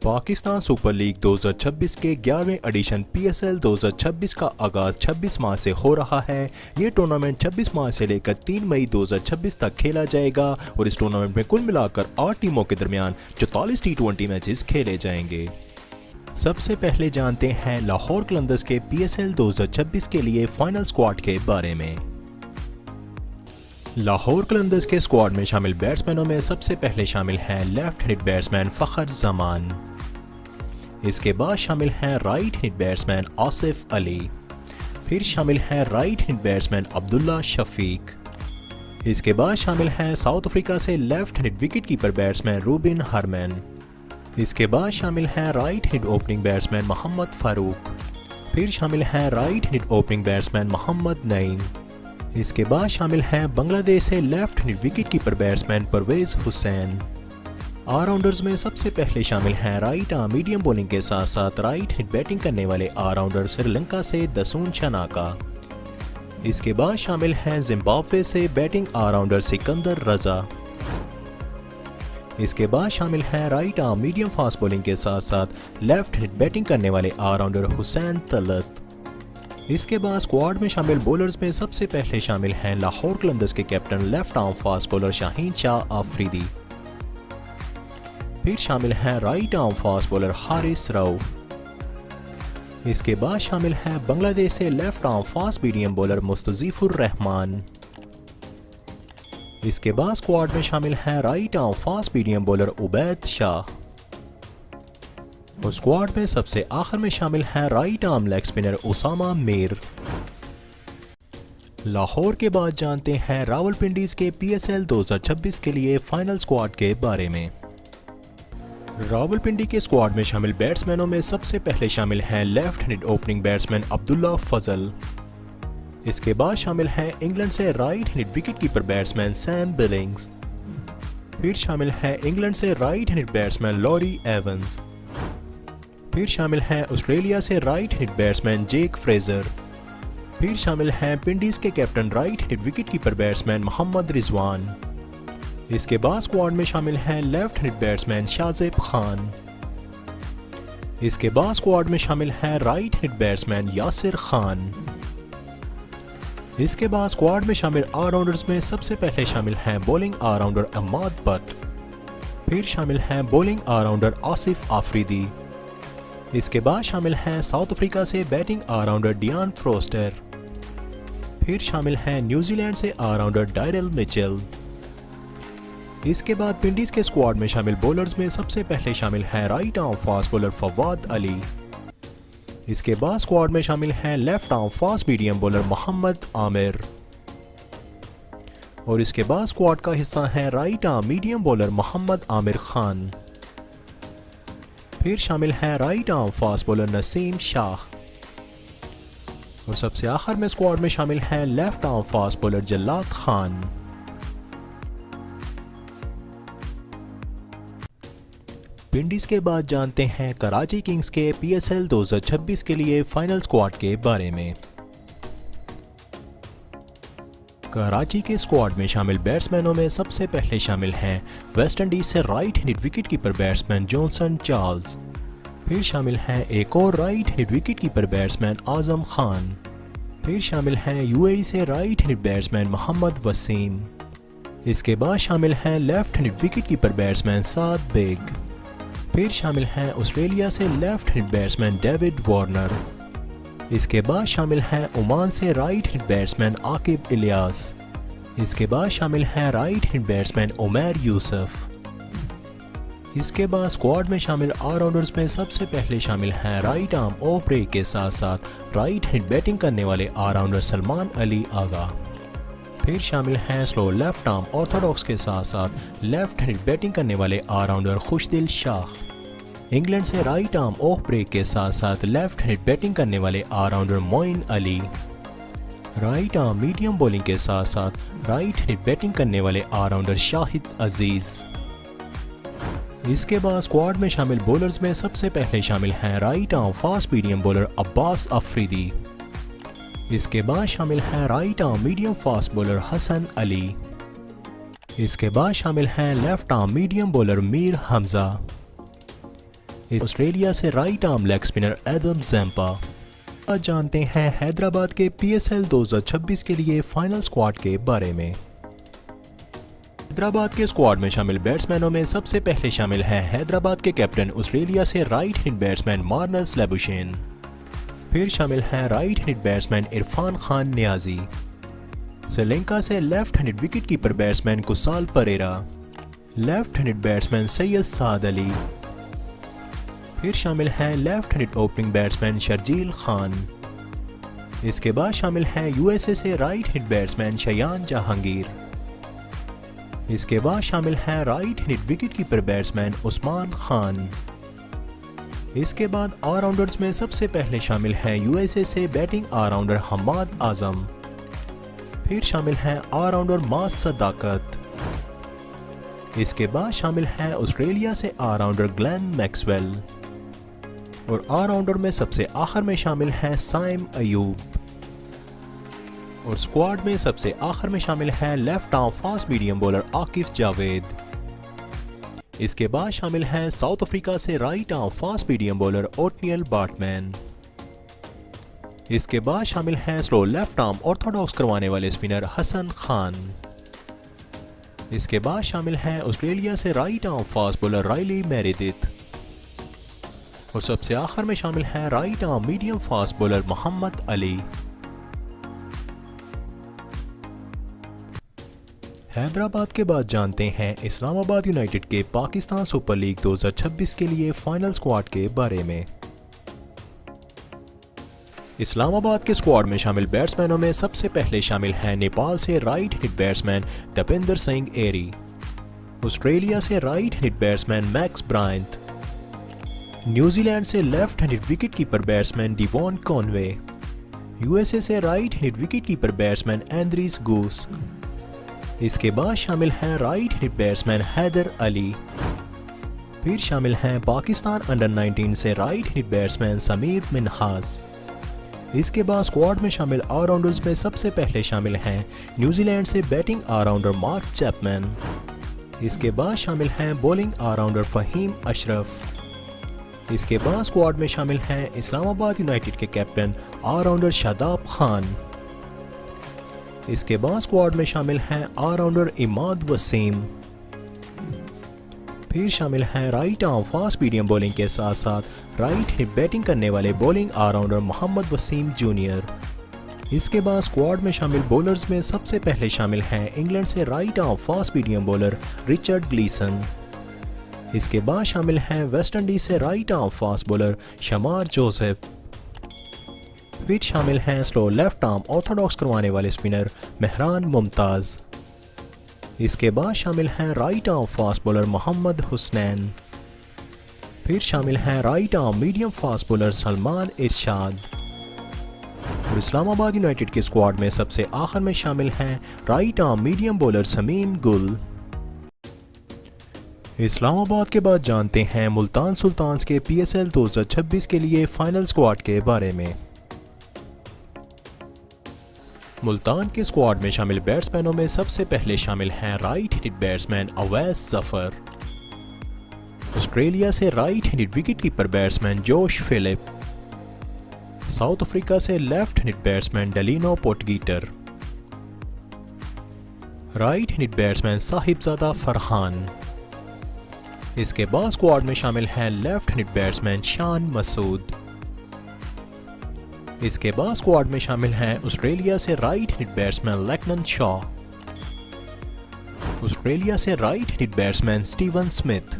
Pakistan super league 2026 के 11वें addition PSL 2026 का आगाज 26 मार्च से हो रहा है। ये टूर्नामेंट 26 मार्च से लेकर 3 मई 2026 तक खेला जाएगा और इस टूर्नामेंट में कुल मिलाकर 8 टीमों के दरमियान 44 T20 मैचेस खेले जाएंगे। सबसे पहले जानते हैं लाहौर कलंदर्स के PSL 2026 के लिए फाइनल स्क्वाड के बारे में। लाहौर कलंदर्स के स्क्वाड में शामिल बैट्समैनों में सबसे पहले शामिल हैं left hand batsman Fakhar Zaman. इसके बाद शामिल हैं right hand batsman Asif Ali. फिर शामिल हैं right hand batsman Abdullah Shafique. इसके बाद शामिल हैं साउथ अफ्रीका से left hand wicket keeper batsman Rubin Hermann. इसके बाद शामिल हैं right hand opening batsman Mohammad Farooq. फिर शामिल हैं right hand opening batsman Mohammad Naeem. इसके बाद शामिल हैं बांग्लादेश से left hand wicket keeper batsman Parvez Hussain. Allrounders में सबसे पहले शामिल हैं राइट आर्म मीडियम बॉलिंग के साथ साथ राइट हैंड बैटिंग करने वाले ऑलराउंडर श्रीलंका से दसून शनाका। इसके बाद शामिल हैं जिम्बाब्वे से बैटिंग ऑलराउंडर सिकंदर रजा। इसके बाद शामिल हैं right arm medium fast bowling के साथ साथ लेफ्ट हैंड बैटिंग करने वाले ऑलराउंडर हुसैन तलत। इसके बाद स्क्वाड में शामिल बॉलर्स में सबसे पहले शामिल हैं लाहौर कलंदर्स के captain left arm fast bowler Shaheen Shah Afridi. फिर शामिल हैं right arm fast bowler Haris Rauf. इसके बाद शामिल हैं बांग्लादेश से left arm fast medium bowler Mustafizur Rahman. इसके बाद स्क्वाड में शामिल हैं right arm fast medium bowler Ubaid Shah. और स्क्वाड में सबसे आखिर में शामिल हैं right arm leg spinner Usama Mir. Lahore के बाद जानते हैं रावलपिंडीज के PSL 2026 के लिए फाइनल स्क्वाड के बारे में। रावलपिंडी के स्क्वाड में शामिल बैट्समैनों में सबसे पहले शामिल हैं left hand opening batsman Abdullah Fazal. इसके बाद शामिल हैं इंग्लैंड से right hand wicket keeper batsman Sam Billings. फिर शामिल हैं इंग्लैंड से right hand batsman Laurie Evans. फिर शामिल हैं ऑस्ट्रेलिया से right hand batsman Jake Fraser. फिर शामिल हैं पिंडीज के captain right hand wicket keeper batsman Mohammad Rizwan. इसके बाद स्क्वाड में शामिल हैं left hand batsman Shahzeb Khan. इसके बाद स्क्वाड में शामिल हैं right hand batsman Yasir Khan. इसके बाद स्क्वाड में शामिल ऑलराउंडर्स में सबसे पहले शामिल हैं बॉलिंग ऑलराउंडर अम्माद भट्ट। फिर शामिल हैं बॉलिंग ऑलराउंडर आसिफ आफरीदी। इसके बाद शामिल हैं साउथ अफ्रीका से बैटिंग ऑलराउंडर डियान फ्रोस्टर। फिर शामिल हैं न्यूजीलैंड से ऑलराउंडर डायरल मिचेल। इसके बाद पिंडीज के स्क्वाड में शामिल बॉलर्स में सबसे पहले शामिल हैं right arm fast bowler Fawad Ali. इसके बाद स्क्वाड में शामिल हैं left arm fast medium bowler Mohammad Amir. और इसके बाद स्क्वाड का हिस्सा है right arm medium bowler Mohammad Amir Khan. फिर शामिल हैं right arm fast bowler Naseem Shah. और सबसे आखिर में स्क्वाड में शामिल हैं left arm fast bowler Jallad Khan. Pindiz के बाद जानते हैं कराची किंग्स के PSL 2026 के लिए फाइनल स्क्वाड के बारे में। कराची के स्क्वाड में शामिल बैट्समैनों में सबसे पहले शामिल हैं वेस्ट इंडीज से right hand wicket keeper batsman Johnson Charles. फिर शामिल हैं एक और right hand wicket keeper batsman Azam Khan. फिर शामिल हैं UAE से right hand batsman Mohammad Waseem. इसके बाद शामिल हैं left hand wicket keeper batsman Saad Baig. फिर शामिल हैं ऑस्ट्रेलिया से left hand batsman David Warner. इसके बाद शामिल हैं ओमान से right hand batsman Aqib Ilyas. इसके बाद शामिल हैं right hand batsman Umair Yusuf. इसके बाद स्क्वाड में शामिल ऑलराउंडर्स में सबसे पहले शामिल हैं राइट आर्म ऑफ ब्रेक के साथ साथ राइट हैंड बैटिंग करने वाले ऑलराउंडर सलमान अली आगा। फिर शामिल हैं स्लो लेफ्ट आर्म ऑर्थोडॉक्स के साथ साथ लेफ्ट हैंड बैटिंग करने वाले ऑलराउंडर खुशदिल शाह। इंग्लैंड से राइट आर्म ऑफ ब्रेक के साथ साथ लेफ्ट हैंड बैटिंग करने वाले allrounder Moin Ali. Right arm medium bowling के साथ साथ राइट हैंड बैटिंग करने वाले ऑलराउंडर शाहिद अजीज। इसके बाद स्क्वाड में शामिल बॉलर्स में सबसे पहले शामिल हैं right arm fast medium bowler Abbas Afridi. इसके बाद शामिल हैं right arm medium fast bowler Hasan Ali. इसके बाद शामिल हैं left arm medium bowler Mir Hamza. Australia से right arm leg spinner Adam Zampa. आज जानते हैं हैदराबाद के PSL 2026 के लिए फाइनल स्क्वाड के बारे में। हैदराबाद के स्क्वाड में शामिल बैट्समैनों में सबसे पहले शामिल हैं हैदराबाद के कैप्टन ऑस्ट्रेलिया से right hand batsman Marnus Labuschagne. फिर शामिल हैं right hand batsman Irfan Khan Niazi. Sri Lanka से left handed wicket keeper batsman Kusal Perera. Left handed batsman Syed Saad Ali. फिर शामिल हैं left handed opening batsman Sharjeel Khan. इसके बाद शामिल हैं USA से right hand batsman Shayan Jahangir. इसके बाद शामिल हैं right handed wicket keeper batsman Usman Khan. इसके बाद ऑलराउंडर्स में सबसे पहले शामिल हैं USA से बैटिंग ऑलराउंडर हम्माद आजम। फिर शामिल हैं ऑलराउंडर मास सदाकत। इसके बाद शामिल हैं ऑस्ट्रेलिया से ऑलराउंडर ग्लेन मैक्सवेल। और ऑलराउंडर में सबसे आखिर में शामिल हैं साइम अयूब। और स्क्वाड में सबसे आखिर में शामिल हैं left arm fast medium bowler Akif Javed. इसके बाद शामिल हैं साउथ अफ्रीका से right arm fast medium bowler Ottniel Baartman. इसके बाद शामिल हैं स्लो लेफ्ट आर्म ऑर्थोडॉक्स करवाने वाले स्पिनर हसन खान। इसके बाद शामिल हैं ऑस्ट्रेलिया से right arm fast bowler Riley Meredith. और सबसे आखिर में शामिल हैं right arm medium fast bowler Mohammad Ali. Hyderabad के बाद जानते हैं इस्लामाबाद यूनाइटेड के पाकिस्तान सुपर लीग 2026 के लिए फाइनल स्क्वाड के बारे में। इस्लामाबाद के स्क्वाड में शामिल बैट्समैनों में सबसे पहले शामिल हैं नेपाल से right hand batsman Dipendra Singh Airee. Australia से right hand batsman Max Bryant. New Zealand से left handed wicket keeper batsman Devon Conway. USA से right handed wicket keeper batsman Andries Gous. इसके बाद शामिल हैं right hand batsman Haider Ali. फिर शामिल हैं पाकिस्तान अंडर 19 से right hand batsman Sameer Minhas. इसके बाद स्क्वाड में शामिल ऑलराउंडर्स में सबसे पहले शामिल हैं न्यूजीलैंड से बैटिंग ऑलराउंडर मार्क चैपमैन। इसके बाद शामिल हैं बॉलिंग ऑलराउंडर फहीम अशरफ। इसके बाद स्क्वाड में शामिल हैं इस्लामाबाद यूनाइटेड के कैप्टन ऑलराउंडर शादाब खान। इसके बाद स्क्वाड में शामिल हैं ऑलराउंडर इमाद वसीम। फिर शामिल हैं right arm fast medium bowling के साथ साथ राइट हैंड बैटिंग करने वाले bowling allrounder Mohammad Wasim junior. इसके बाद स्क्वाड में शामिल बॉलर्स में सबसे पहले शामिल हैं इंग्लैंड से right arm fast medium bowler Richard Gleeson. इसके बाद शामिल हैं वेस्ट इंडीज से right arm fast bowler शमार Joseph. फिर शामिल हैं स्लो लेफ्ट आर्म ऑर्थोडॉक्स करवाने वाले स्पिनर मेहरान मुमताज़। इसके बाद शामिल हैं right arm fast bowler Mohammad Husnain. फिर शामिल हैं right arm medium fast bowler Salman Irshad. और इस्लामाबाद यूनाइटेड के स्क्वाड में सबसे आखिर में शामिल हैं right arm medium bowler Sameem गुल। इस्लामाबाद के बाद जानते हैं मुल्तान सुल्तान्स के PSL 2026 के लिए फाइनल स्क्वाड के बारे में। मुल्तान के स्क्वाड में शामिल बैट्समैनों में सबसे पहले शामिल हैं right handed batsman Awais Zafar. Australia से right handed wicket keeper batsman Josh Philippe. South Africa से left handed batsman Delano Potgieter. Right handed batsman Sahibzada Farhan. इसके बाद स्क्वाड में शामिल हैं left handed batsman Shan Masood. इसके बाद स्क्वाड में शामिल हैं ऑस्ट्रेलिया से right handed batsman Lachlan Shaw. Australia से right handed batsman Steven Smith.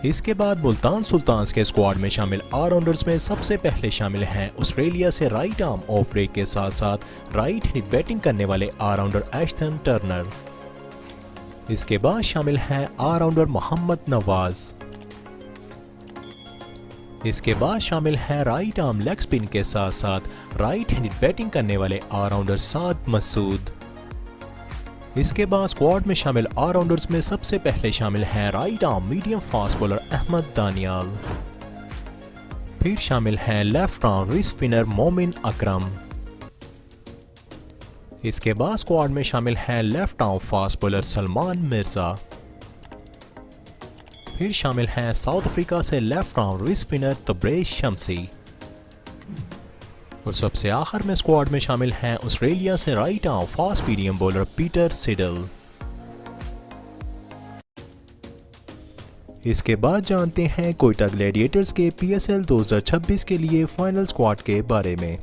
इसके बाद मुल्तान सुल्तान्स के स्क्वाड में शामिल ऑलराउंडर्स में सबसे पहले शामिल हैं ऑस्ट्रेलिया से राइट आर्म ऑफ ब्रेक के साथ साथ राइट हैंडेड बैटिंग करने वाले ऑलराउंडर एश्टन टर्नर। इसके बाद शामिल हैं ऑलराउंडर मोहम्मद नवाज। इसके बाद शामिल हैं राइट आर्म लेग स्पिन के साथ साथ राइट हैंडेड बैटिंग करने वाले ऑलराउंडर साद मसूद। इसके बाद स्क्वाड में शामिल ऑलराउंडर्स में सबसे पहले शामिल हैं right arm medium fast bowler Ahmed Daniyal. फिर शामिल हैं लेफ्ट आर्म रिस्ट स्पिनर मोमिन अकरम। इसके बाद स्क्वाड में शामिल हैं left arm fast bowler Salman Mirza. फिर शामिल हैं साउथ अफ्रीका से left arm wrist spinner Tabrez Shamsi. और सबसे आखिर में स्क्वाड में शामिल हैं ऑस्ट्रेलिया से right arm fast medium bowler Peter Seidel. इसके बाद जानते हैं कोयटा ग्लैडिएटर्स के PSL 2026 के लिए फाइनल स्क्वाड के बारे में।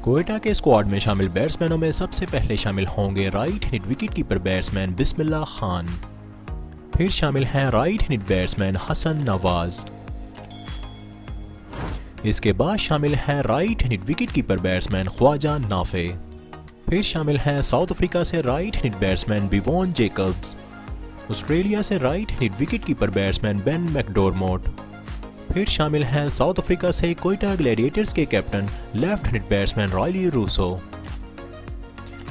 कोयटा के स्क्वाड में शामिल बैट्समैनों में सबसे पहले शामिल होंगे right hand wicket keeper batsman Bismillah Khan. फिर शामिल हैं right hand batsman Hassan Nawaz. इसके बाद शामिल हैं right hand wicket keeper batsman Khawaja Nafay. फिर शामिल हैं साउथ अफ्रीका से right hand batsman Bevon Jacobs. Australia से right hand wicket keeper batsman Ben McDermott. फिर शामिल हैं साउथ अफ्रीका से कोयटा ग्लैडिएटर्स के captain left hand batsman Rilee Rossouw.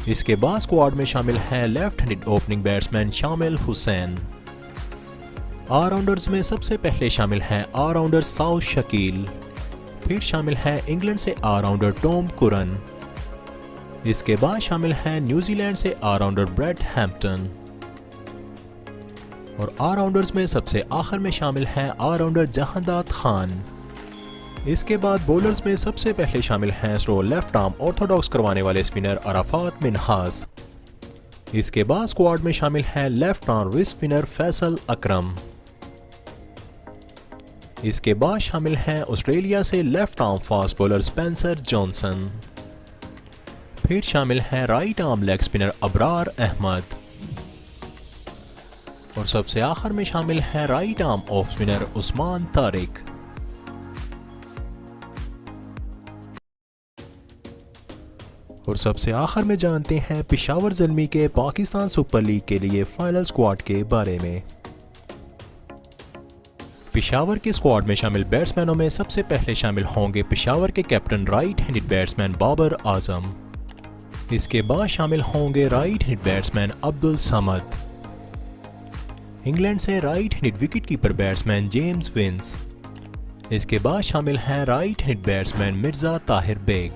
इसके बाद स्क्वाड में शामिल हैं लेफ्ट हैंड ओपनिंग बैट्समैन शामिल हुसैन। ऑलराउंडर्स में सबसे पहले शामिल हैं ऑलराउंडर साउथ शकील। फिर शामिल हैं इंग्लैंड से ऑलराउंडर टॉम कुरन। इसके बाद शामिल हैं न्यूजीलैंड से ऑलराउंडर ब्रेट हैम्पटन। और ऑलराउंडर्स में सबसे आखिर में शामिल हैं ऑलराउंडर जहांदाद खान। इसके बाद बॉलर्स में सबसे पहले शामिल हैं स्लो लेफ्ट आर्म ऑर्थोडॉक्स करवाने वाले स्पिनर अराफात मिनहास। इसके बाद स्क्वाड में शामिल हैं left arm wrist spinner Faisal Akram. इसके बाद शामिल हैं ऑस्ट्रेलिया से left arm fast bowler Spencer Johnson. फिर शामिल हैं right arm leg spinner Abrar Ahmed. और सबसे आखिर में शामिल है right arm off spinner Usman Tariq. और सबसे आखिर में जानते हैं पेशावर ज़ल्मी के पाकिस्तान सुपर लीग के लिए फाइनल स्क्वाड के बारे में। पेशावर के स्क्वाड में शामिल बैट्समैनों में सबसे पहले शामिल होंगे पेशावर के captain right handed batsman Babar Azam. इसके बाद शामिल होंगे right handed batsman Abdul Samad. England से right handed wicket keeper batsman James Vince. इसके बाद शामिल हैं right handed batsman Mirza Tahir Baig.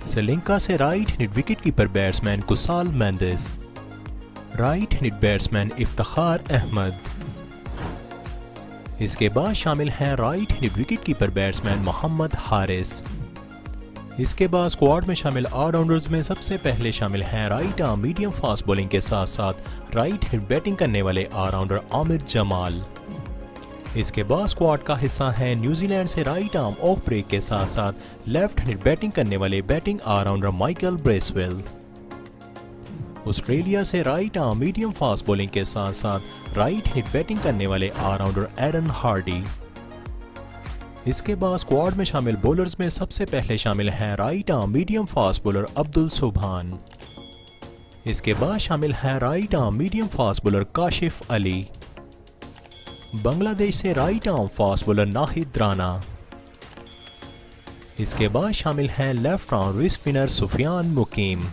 Sri Lanka से right handed wicket keeper batsman Kusal Mendis. Right handed batsman Iftikhar Ahmed. इसके बाद शामिल हैं right handed wicket keeper batsman Mohammad Haris. इसके बाद स्क्वाड में शामिल ऑलराउंडर्स में सबसे पहले शामिल हैं right arm medium fast bowling के साथ साथ राइट हैंड बैटिंग करने वाले ऑलराउंडर आमिर जमाल। इसके बाद स्क्वाड का हिस्सा है न्यूजीलैंड से राइट आर्म ऑफ ब्रेक के साथ साथ लेफ्ट हैंड बैटिंग करने वाले batting allrounder Michael Bracewell. Australia से right arm medium fast bowling के साथ साथ राइट हैंड बैटिंग करने वाले ऑलराउंडर एरन हार्डी। इसके बाद स्क्वाड में शामिल बॉलर्स में सबसे पहले शामिल हैं right arm medium fast bowler Abdul Subhan. इसके बाद शामिल हैं right arm medium fast bowler Kashif Ali. Bangladesh से right arm fast bowler Nahid Rana. इसके बाद शामिल हैं left arm wrist spinner Sufiyan Muqeem.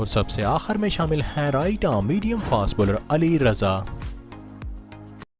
और सबसे आखिर में शामिल हैं right arm medium fast bowler Ali रजा।